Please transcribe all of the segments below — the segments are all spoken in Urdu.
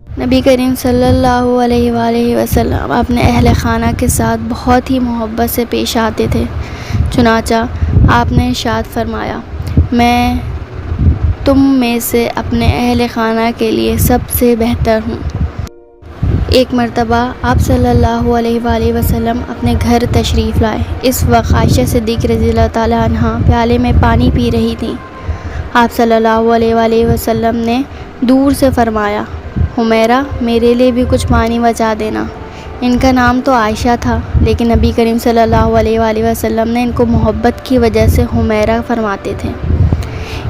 نبی کریم صلی اللہ علیہ وآلہ وسلم اپنے اہل خانہ کے ساتھ بہت ہی محبت سے پیش آتے تھے۔ چنانچہ آپ نے ارشاد فرمایا، میں تم میں سے اپنے اہل خانہ کے لیے سب سے بہتر ہوں۔ ایک مرتبہ آپ صلی اللہ علیہ وآلہ وسلم اپنے گھر تشریف لائے۔ اس وقت عائشہ صدیقہ رضی اللہ تعالیٰ عنہا پیالے میں پانی پی رہی تھیں۔ آپ صلی اللہ علیہ وآلہ وسلم نے دور سے فرمایا، حمیرہ میرے لیے بھی کچھ پانی بچا دینا۔ ان کا نام تو عائشہ تھا، لیکن نبی کریم صلی اللہ علیہ وآلہ وسلم نے ان کو محبت کی وجہ سے حمیرہ فرماتے تھے۔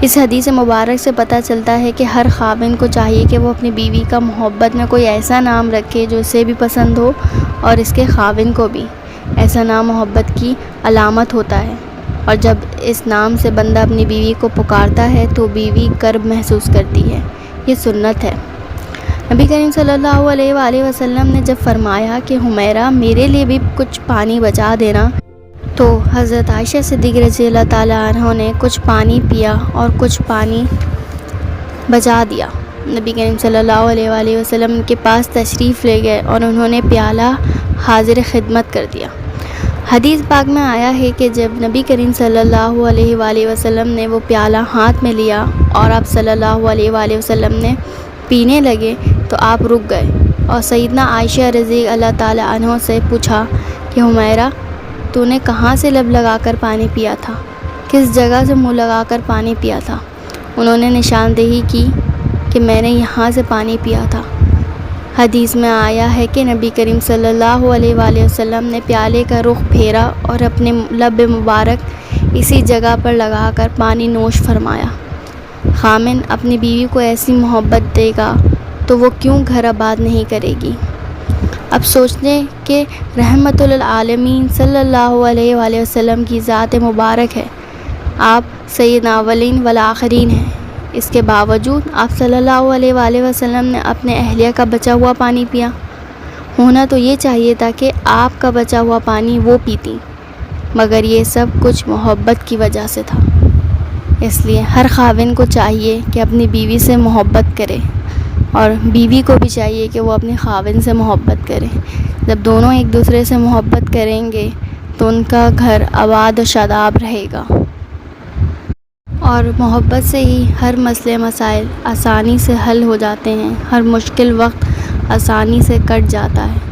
اس حدیث مبارک سے پتہ چلتا ہے کہ ہر خاوند کو چاہیے کہ وہ اپنی بیوی کا محبت میں کوئی ایسا نام رکھے جو اسے بھی پسند ہو اور اس کے خاوند کو بھی۔ ایسا نام محبت کی علامت ہوتا ہے، اور جب اس نام سے بندہ اپنی بیوی کو پکارتا ہے تو بیوی کرب محسوس کرتی ہے۔ یہ سنت ہے۔ نبی کریم صلی اللہ علیہ وآلہ وسلم نے جب فرمایا کہ حمیرہ میرے لیے بھی کچھ پانی بچا دینا، تو حضرت عائشہ صدیقہ رضی اللہ تعالیٰ عنہ نے کچھ پانی پیا اور کچھ پانی بچا دیا۔ نبی کریم صلی اللہ علیہ وآلہ وسلم کے پاس تشریف لے گئے اور انہوں نے پیالہ حاضر خدمت کر دیا۔ حدیث پاک میں آیا ہے کہ جب نبی کریم صلی اللہ علیہ وآلہ وسلم نے وہ پیالہ ہاتھ میں لیا اور آپ صلی اللہ علیہ وآلہ وسلم نے پینے لگے تو آپ رک گئے اور سیدنا عائشہ رضی اللہ تعالیٰ عنہ سے پوچھا کہ حمیرہ تو نے کہاں سے لب لگا کر پانی پیا تھا، کس جگہ سے منہ لگا کر پانی پیا تھا؟ انہوں نے نشاندہی کی کہ میں نے یہاں سے پانی پیا تھا۔ حدیث میں آیا ہے کہ نبی کریم صلی اللہ علیہ وآلہ وسلم نے پیالے کا رخ پھیرا اور اپنے لب مبارک اسی جگہ پر لگا کر پانی نوش فرمایا۔ خامن اپنی بیوی کو ایسی محبت دے گا تو وہ کیوں گھر آباد نہیں کرے گی؟ اب سوچنے کہ رحمت للعالمین صلی اللہ علیہ وآلہ وسلم کی ذات مبارک ہے، آپ سید الاولین والآخرین ہیں، اس کے باوجود آپ صلی اللہ علیہ وآلہ وسلم نے اپنے اہلیہ کا بچا ہوا پانی پیا۔ ہونا تو یہ چاہیے تھا کہ آپ کا بچا ہوا پانی وہ پیتی، مگر یہ سب کچھ محبت کی وجہ سے تھا۔ اس لیے ہر خاوند کو چاہیے کہ اپنی بیوی سے محبت کرے، اور بیوی کو بھی چاہیے کہ وہ اپنے خاوند سے محبت کرے۔ جب دونوں ایک دوسرے سے محبت کریں گے تو ان کا گھر آباد و شاداب رہے گا، اور محبت سے ہی ہر مسئلے مسائل آسانی سے حل ہو جاتے ہیں، ہر مشکل وقت آسانی سے کٹ جاتا ہے۔